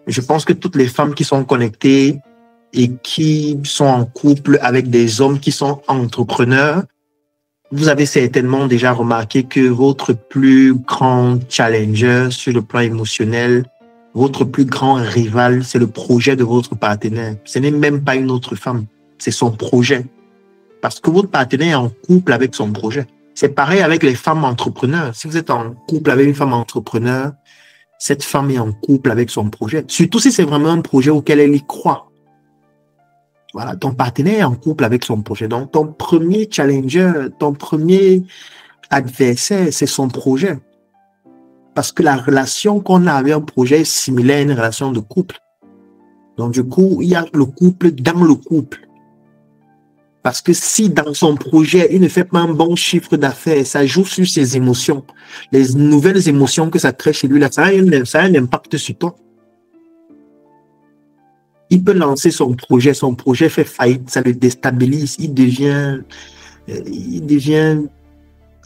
Je pense que toutes les femmes qui sont connectées et qui sont en couple avec des hommes qui sont entrepreneurs, vous avez certainement déjà remarqué que votre plus grand challenger sur le plan émotionnel, votre plus grand rival, c'est le projet de votre partenaire. Ce n'est même pas une autre femme, c'est son projet. Parce que votre partenaire est en couple avec son projet. C'est pareil avec les femmes entrepreneurs. Si vous êtes en couple avec une femme entrepreneur, cette femme est en couple avec son projet. Surtout si c'est vraiment un projet auquel elle y croit. Voilà, ton partenaire est en couple avec son projet. Donc, ton premier challenger, ton premier adversaire, c'est son projet. Parce que la relation qu'on a avec un projet est similaire à une relation de couple. Donc, du coup, il y a le couple dans le couple. Parce que si dans son projet, il ne fait pas un bon chiffre d'affaires, ça joue sur ses émotions. Les nouvelles émotions que ça crée chez lui, là, ça a un impact sur toi. Il peut lancer son projet fait faillite, ça le déstabilise, il devient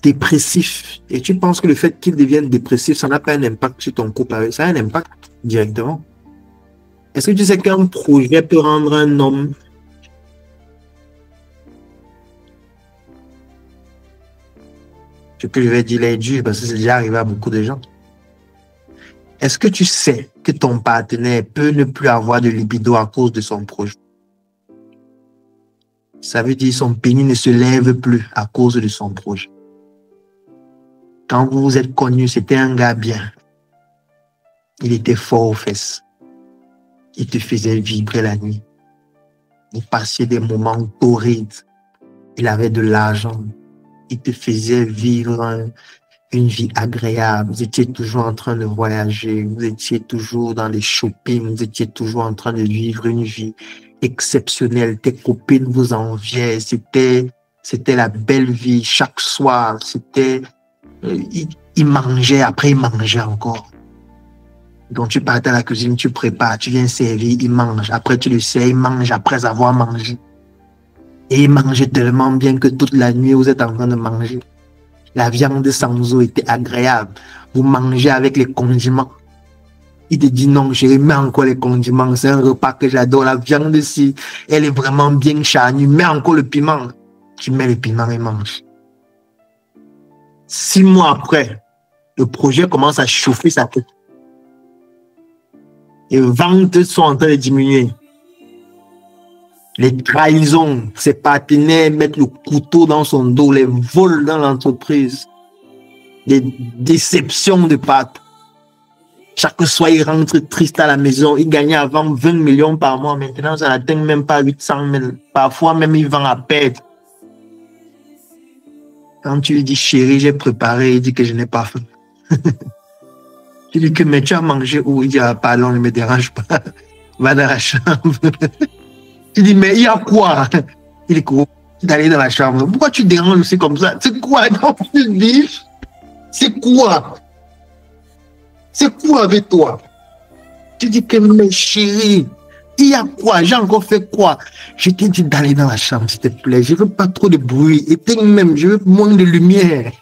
dépressif. Et tu penses que le fait qu'il devienne dépressif, ça n'a pas un impact sur ton couple, ça a un impact directement. Est-ce que tu sais qu'un projet peut rendre un homme ce que je vais dire est dur parce que c'est déjà arrivé à beaucoup de gens. Est-ce que tu sais que ton partenaire peut ne plus avoir de libido à cause de son projet? Ça veut dire que son pénis ne se lève plus à cause de son projet. Quand vous vous êtes connus, c'était un gars bien. Il était fort aux fesses. Il te faisait vibrer la nuit. Vous passiez des moments torrides. Il avait de l'argent. Il te faisait vivre une vie agréable. Vous étiez toujours en train de voyager. Vous étiez toujours dans les shoppings. Vous étiez toujours en train de vivre une vie exceptionnelle. Tes copines vous enviaient. C'était la belle vie. Chaque soir, il mangeait. Après, il mangeait encore. Donc, tu partais à la cuisine, tu prépares, tu viens servir, il mange. Après, tu le sers, il mange après avoir mangé. Et il mangeait tellement bien que toute la nuit, vous êtes en train de manger. La viande sans eau était agréable. Vous mangez avec les condiments. Il te dit non, je mets encore les condiments. C'est un repas que j'adore. La viande ici, elle est vraiment bien charnue. Mets encore le piment. Tu mets le piment et mange. 6 mois après, le projet commence à chauffer sa tête. Les ventes sont en train de diminuer. Les trahisons, ses partenaires mettent le couteau dans son dos, les vols dans l'entreprise, les déceptions de pâtes. Chaque soir, il rentre triste à la maison. Il gagnait avant 20 millions par mois. Maintenant, ça n'atteint même pas 800 000. Parfois, même, il vend à perte. Quand tu lui dis, chérie, j'ai préparé, il dit que je n'ai pas faim. Tu dis que, mais tu as mangé où? Il dit, ah, pardon, ne me dérange pas. Va dans la chambre. Tu dis, mais il y a quoi? Il est court d'aller dans la chambre. Pourquoi tu déranges aussi comme ça? C'est quoi? Non, tu dis, c'est quoi? C'est quoi avec toi? Tu dis que, mais chérie, il y a quoi? J'ai encore fait quoi? Je t'ai dit d'aller dans la chambre, s'il te plaît. Je veux pas trop de bruit. Éteins même, je veux moins de lumière.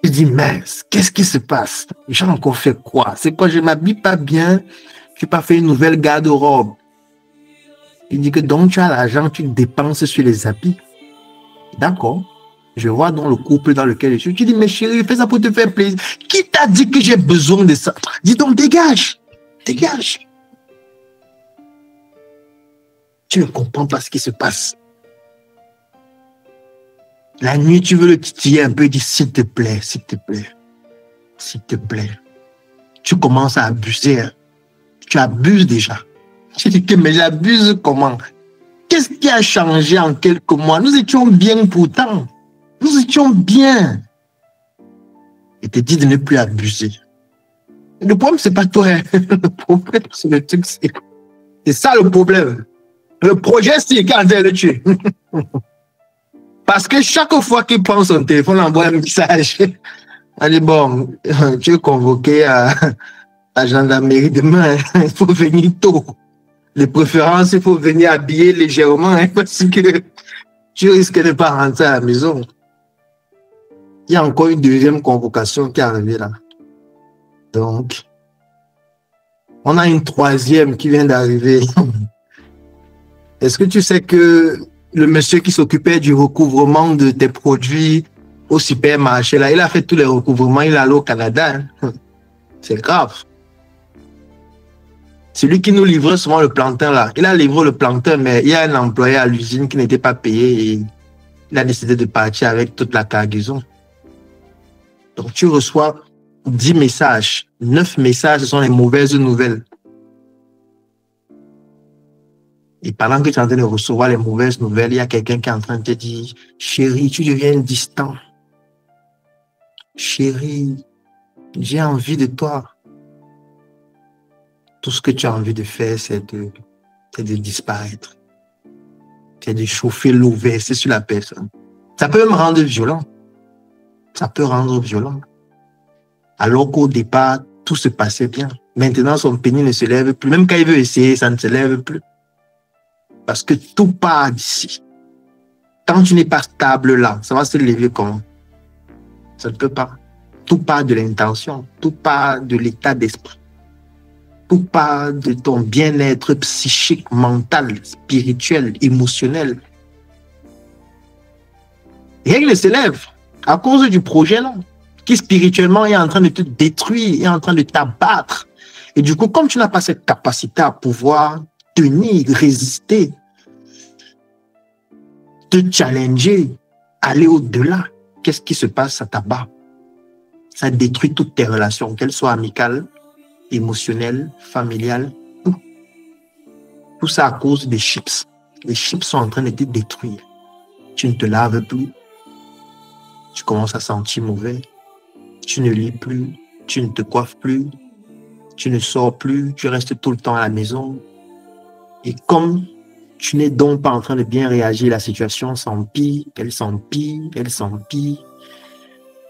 Je dis, mais qu'est-ce qui se passe? J'ai encore fait quoi? C'est quoi? Je m'habille pas bien. Je n'ai pas fait une nouvelle garde-robe. Il dit que donc tu as l'argent, tu dépenses sur les habits. D'accord. Je vois dans le couple dans lequel je suis. Tu dis, mais chérie, fais ça pour te faire plaisir. Qui t'a dit que j'ai besoin de ça? Dis donc, dégage. Dégage. Tu ne comprends pas ce qui se passe. La nuit, tu veux le titiller un peu. Il dit, s'il te plaît, s'il te plaît. S'il te plaît. Tu commences à abuser. Hein. Tu abuses déjà. Je dis que, mais j'abuse comment? Qu'est-ce qui a changé en quelques mois? Nous étions bien pourtant. Nous étions bien. Il te dit de ne plus abuser. Le problème, c'est pas toi. Hein. Le problème, c'est le truc. C'est ça le problème. Le projet, c'est quand elle le tue. Parce que chaque fois qu'il prend son téléphone, il envoie un message. Elle dit, bon, tu es convoqué à la gendarmerie demain, il faut venir tôt. De préférence, il faut venir habiller légèrement hein, parce que tu risques de ne pas rentrer à la maison. Il y a encore une deuxième convocation qui est arrivée là. Donc, on a une troisième qui vient d'arriver. Est-ce que tu sais que le monsieur qui s'occupait du recouvrement de tes produits au supermarché, là, il a fait tous les recouvrements, il est allé au Canada. Hein? C'est grave. Celui qui nous livrait souvent le plantain, là, il a livré le plantain, mais il y a un employé à l'usine qui n'était pas payé et il a décidé de partir avec toute la cargaison. Donc, tu reçois 10 messages. 9 messages, ce sont les mauvaises nouvelles. Et pendant que tu es en train de recevoir les mauvaises nouvelles, il y a quelqu'un qui est en train de te dire, chérie, tu deviens distant. Chérie, j'ai envie de toi. Tout ce que tu as envie de faire, c'est de disparaître. C'est de chauffer l'eau versée sur la personne. Ça peut me rendre violent. Ça peut rendre violent. Alors qu'au départ, tout se passait bien. Maintenant, son pénis ne se lève plus. Même quand il veut essayer, ça ne se lève plus. Parce que tout part d'ici. Quand tu n'es pas stable là, ça va se lever comment? Ça ne peut pas. Tout part de l'intention. Tout part de l'état d'esprit. Tout part de ton bien-être psychique, mental, spirituel, émotionnel. Rien ne se lève à cause du projet là, qui spirituellement est en train de te détruire, est en train de t'abattre. Et du coup, comme tu n'as pas cette capacité à pouvoir tenir, résister, te challenger, aller au-delà, qu'est-ce qui se passe? Ça t'abat. Ça détruit toutes tes relations, qu'elles soient amicales, émotionnelles, familiales. Tout ça à cause des chips. Les chips sont en train de te détruire. Tu ne te laves plus. Tu commences à sentir mauvais. Tu ne lis plus. Tu ne te coiffes plus. Tu ne sors plus. Tu restes tout le temps à la maison. Et comme tu n'es donc pas en train de bien réagir, la situation s'empire, elle s'empire, elle s'empire.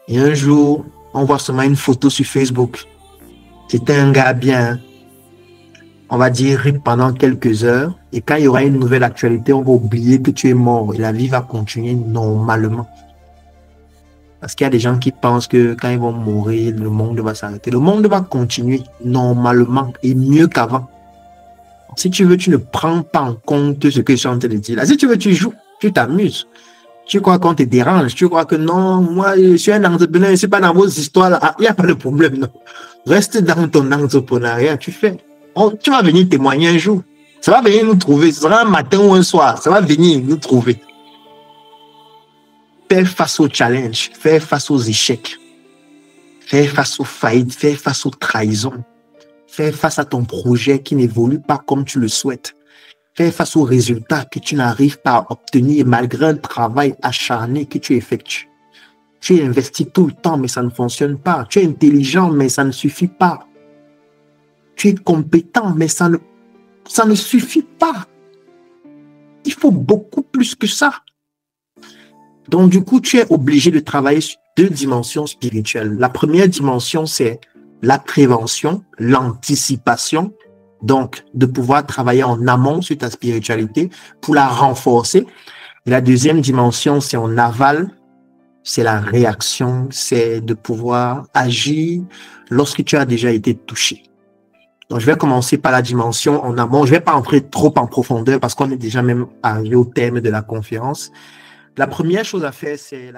Et un jour, on voit seulement une photo sur Facebook. C'était un gars bien, on va dire, pendant quelques heures. Et quand il y aura une nouvelle actualité, on va oublier que tu es mort. Et la vie va continuer normalement. Parce qu'il y a des gens qui pensent que quand ils vont mourir, le monde va s'arrêter. Le monde va continuer normalement et mieux qu'avant. Si tu veux, tu ne prends pas en compte ce que je suis en train de dire. Là, si tu veux, tu joues, tu t'amuses. Tu crois qu'on te dérange. Tu crois que non, moi, je suis un entrepreneur, je ne suis pas dans vos histoires. Là. Ah, il n'y a pas de problème, non. Reste dans ton entrepreneuriat, tu fais. Tu vas venir témoigner un jour. Ça va venir nous trouver. Ce sera un matin ou un soir. Ça va venir nous trouver. Faire face aux challenges, faire face aux échecs, faire face aux faillites, faire face aux trahisons, faire face à ton projet qui n'évolue pas comme tu le souhaites, faire face aux résultats que tu n'arrives pas à obtenir malgré un travail acharné que tu effectues. Tu investis tout le temps, mais ça ne fonctionne pas. Tu es intelligent, mais ça ne suffit pas. Tu es compétent, mais ça ne suffit pas. Il faut beaucoup plus que ça. Donc, du coup, tu es obligé de travailler sur 2 dimensions spirituelles. La première dimension, c'est la prévention, l'anticipation. Donc, de pouvoir travailler en amont sur ta spiritualité pour la renforcer. Et la deuxième dimension, c'est en aval. C'est la réaction, c'est de pouvoir agir lorsque tu as déjà été touché. Donc, je vais commencer par la dimension en amont. Je ne vais pas entrer trop en profondeur parce qu'on est déjà même arrivé au thème de la conférence. La première chose à faire, c'est